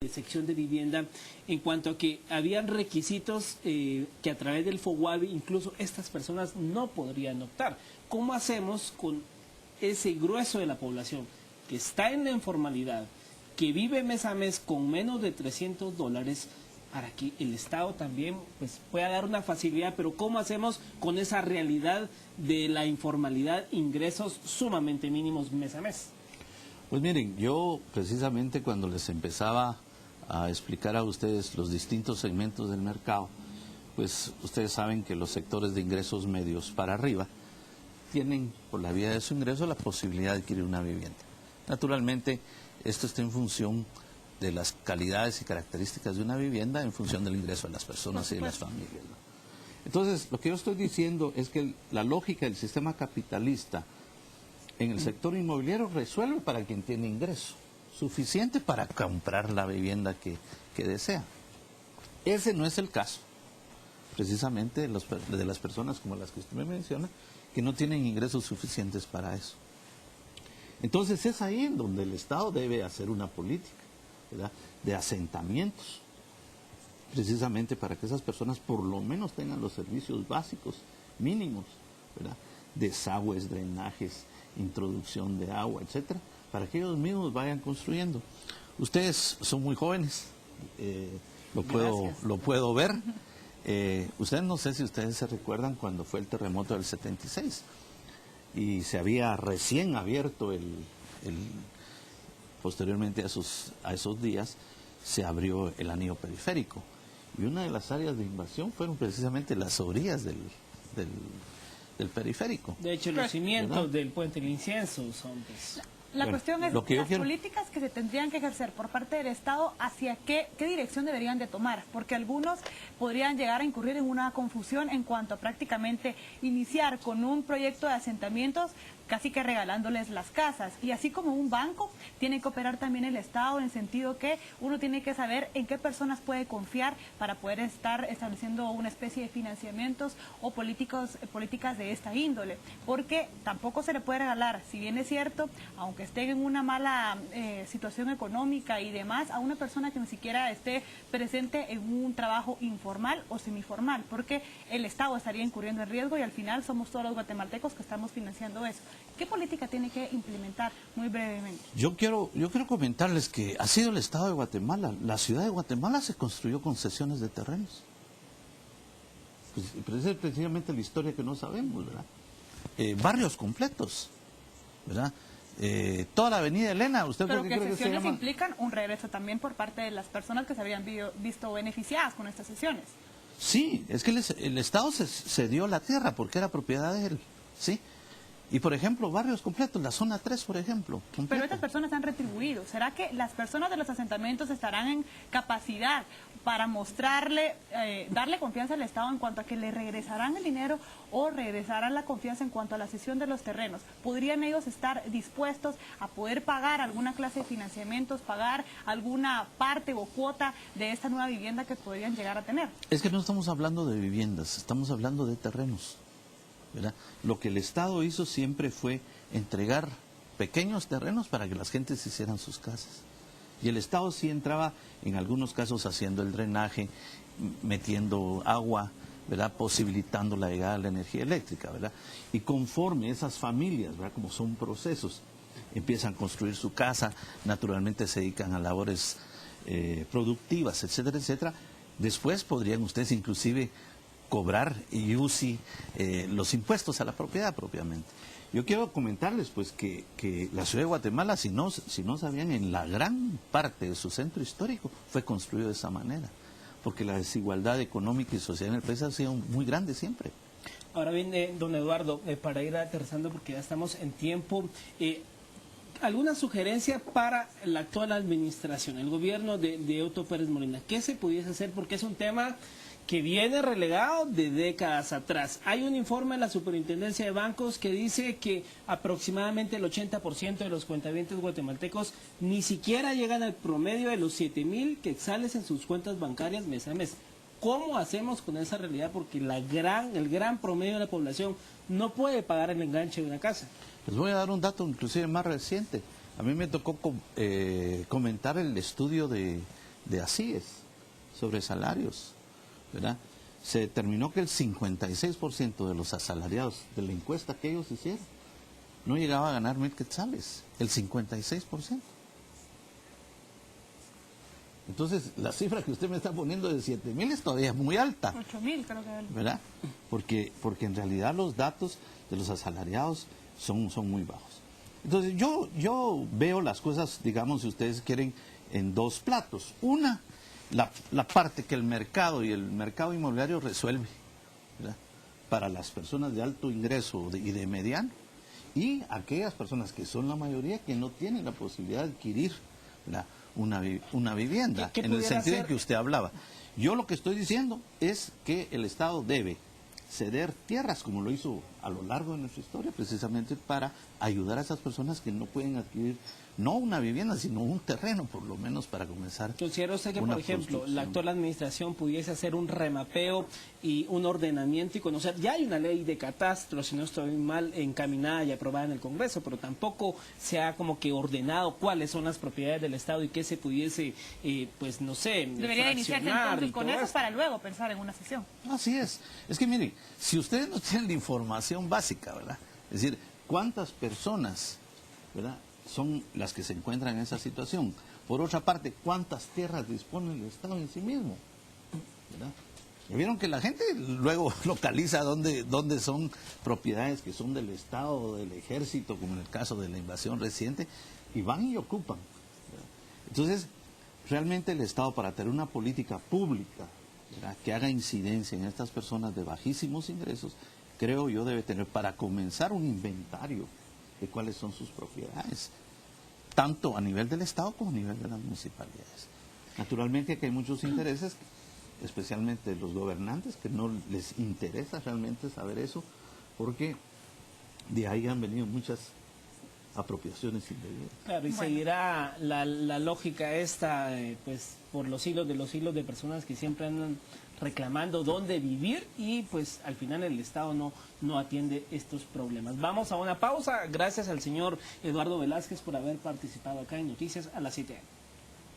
de sección de vivienda en cuanto a que habían requisitos que a través del FOGUAVI incluso estas personas no podrían optar. ¿Cómo hacemos con ese grueso de la población que está en la informalidad, que vive mes a mes con menos de $300, para que el Estado también pues, pueda dar una facilidad? Pero ¿cómo hacemos con esa realidad de la informalidad, ingresos sumamente mínimos mes a mes? Pues miren, yo precisamente cuando les empezaba a explicar a ustedes los distintos segmentos del mercado, pues ustedes saben que los sectores de ingresos medios para arriba tienen, por la vía de su ingreso, la posibilidad de adquirir una vivienda. Naturalmente, esto está en función de las calidades y características de una vivienda, en función del ingreso de las personas y de las familias, ¿no? Entonces, lo que yo estoy diciendo es que la lógica del sistema capitalista en el sector inmobiliario resuelve para quien tiene ingreso suficiente para comprar la vivienda que desea. Ese no es el caso, precisamente, de las personas como las que usted me menciona, que no tienen ingresos suficientes para eso. Entonces es ahí en donde el Estado debe hacer una política, ¿verdad?, de asentamientos, precisamente para que esas personas por lo menos tengan los servicios básicos mínimos, ¿verdad?, desagües, drenajes, introducción de agua, etcétera, para que ellos mismos vayan construyendo. Ustedes son muy jóvenes, lo puedo ver. Ustedes, no sé si ustedes se recuerdan cuando fue el terremoto del 76 y se había recién abierto posteriormente a esos días se abrió el anillo periférico, y una de las áreas de invasión fueron precisamente las orillas del periférico. De hecho, los cimientos del puente del Incienso son pues... La cuestión es las políticas que se tendrían que ejercer por parte del Estado, hacia qué dirección deberían de tomar, porque algunos podrían llegar a incurrir en una confusión en cuanto a prácticamente iniciar con un proyecto de asentamientos casi que regalándoles las casas, y así como un banco tiene que operar también el Estado, en el sentido que uno tiene que saber en qué personas puede confiar para poder estar estableciendo una especie de financiamientos o políticas de esta índole, porque tampoco se le puede regalar, si bien es cierto, aunque estén en una mala situación económica y demás, a una persona que ni siquiera esté presente en un trabajo informal o semiformal, porque el Estado estaría incurriendo en riesgo y al final somos todos los guatemaltecos que estamos financiando eso. ¿Qué política tiene que implementar muy brevemente? Yo quiero comentarles que ha sido el Estado de Guatemala. La ciudad de Guatemala se construyó con cesiones de terrenos. Pues esa es precisamente la historia que no sabemos, ¿verdad? Barrios completos, ¿verdad? Toda la avenida Elena, ¿usted pero cree que sesiones implican un regreso también por parte de las personas que se habían visto beneficiadas con estas sesiones? Sí, es que el Estado se dio la tierra porque era propiedad de él, ¿sí? Y, por ejemplo, barrios completos, la zona 3, por ejemplo. Completa. Pero estas personas han retribuido. ¿Será que las personas de los asentamientos estarán en capacidad para mostrarle, darle confianza al Estado en cuanto a que le regresarán el dinero o regresarán la confianza en cuanto a la cesión de los terrenos? ¿Podrían ellos estar dispuestos a poder pagar alguna clase de financiamientos, pagar alguna parte o cuota de esta nueva vivienda que podrían llegar a tener? Es que no estamos hablando de viviendas, estamos hablando de terrenos, ¿verdad? Lo que el Estado hizo siempre fue entregar pequeños terrenos para que las gentes hicieran sus casas. Y el Estado sí entraba, en algunos casos, haciendo el drenaje, metiendo agua, ¿verdad?, posibilitando la llegada de la energía eléctrica, ¿verdad? Y conforme esas familias, ¿verdad?, como son procesos, empiezan a construir su casa, naturalmente se dedican a labores productivas, etcétera, etcétera. Después podrían ustedes inclusive cobrar IUCI, los impuestos a la propiedad propiamente. Yo quiero comentarles pues que la ciudad de Guatemala, si no sabían, en la gran parte de su centro histórico fue construido de esa manera, porque la desigualdad económica y social en el país ha sido muy grande siempre. Ahora bien, don Eduardo, para ir aterrizando porque ya estamos en tiempo, ¿alguna sugerencia para la actual administración, el gobierno de Otto Pérez Molina? ¿Qué se pudiese hacer? Porque es un tema que viene relegado de décadas atrás. Hay un informe de la Superintendencia de Bancos que dice que aproximadamente el 80% de los cuentavientes guatemaltecos ni siquiera llegan al promedio de los 7,000 quetzales en sus cuentas bancarias mes a mes. ¿Cómo hacemos con esa realidad? Porque el gran promedio de la población no puede pagar el enganche de una casa. Les voy a dar un dato inclusive más reciente. A mí me tocó comentar el estudio de de ACIES sobre salarios, ¿verdad? Se determinó que el 56% de los asalariados de la encuesta que ellos hicieron no llegaba a ganar 1,000 quetzales, el 56%. Entonces, la cifra que usted me está poniendo de 7,000 es todavía muy alta. 8,000 creo que. ¿Verdad? Porque en realidad los datos de los asalariados son muy bajos. Entonces, yo veo las cosas, digamos, si ustedes quieren, en dos platos. Una, la parte que el mercado y el mercado inmobiliario resuelve, ¿verdad? Para las personas de alto ingreso y de mediano, y aquellas personas que son la mayoría que no tienen la posibilidad de adquirir una vivienda, ¿Qué en el sentido en hacer? que usted hablaba. Yo lo que estoy diciendo es que el Estado debe ceder tierras, como lo hizo a lo largo de nuestra historia, precisamente para ayudar a esas personas que no pueden adquirir, no una vivienda, sino un terreno, por lo menos para comenzar. ¿Considera usted que, una por ejemplo, construcción? la actual administración pudiese hacer un remapeo y un ordenamiento y conocer? Ya hay una ley de catastro, si no estoy mal, encaminada y aprobada en el Congreso, pero tampoco se ha como que ordenado cuáles son las propiedades del Estado y qué se pudiese, pues no sé, Debería iniciarse fraccionar entonces y con todo eso esto. para luego pensar en una sesión. Así es. Es que miren, si ustedes no tienen la información básica, ¿verdad? Es decir, ¿cuántas personas, ¿verdad?, son las que se encuentran en esa situación? Por otra parte, ¿cuántas tierras dispone el Estado en sí mismo? ¿Verdad? ¿Ya vieron que la gente luego localiza dónde son propiedades que son del Estado o del Ejército, como en el caso de la invasión reciente, y van y ocupan? ¿Verdad? Entonces, realmente el Estado, para tener una política pública, ¿verdad?, que haga incidencia en estas personas de bajísimos ingresos, creo yo debe tener, para comenzar, un inventario de cuáles son sus propiedades, tanto a nivel del Estado como a nivel de las municipalidades. Naturalmente que hay muchos intereses, especialmente los gobernantes, que no les interesa realmente saber eso, porque de ahí han venido muchas apropiaciones indebidas. Claro, y seguirá la lógica esta, pues por los hilos de personas que siempre andan reclamando dónde vivir y pues al final el Estado no atiende estos problemas. Vamos a una pausa. Gracias al señor Eduardo Velázquez por haber participado acá en Noticias a las 7.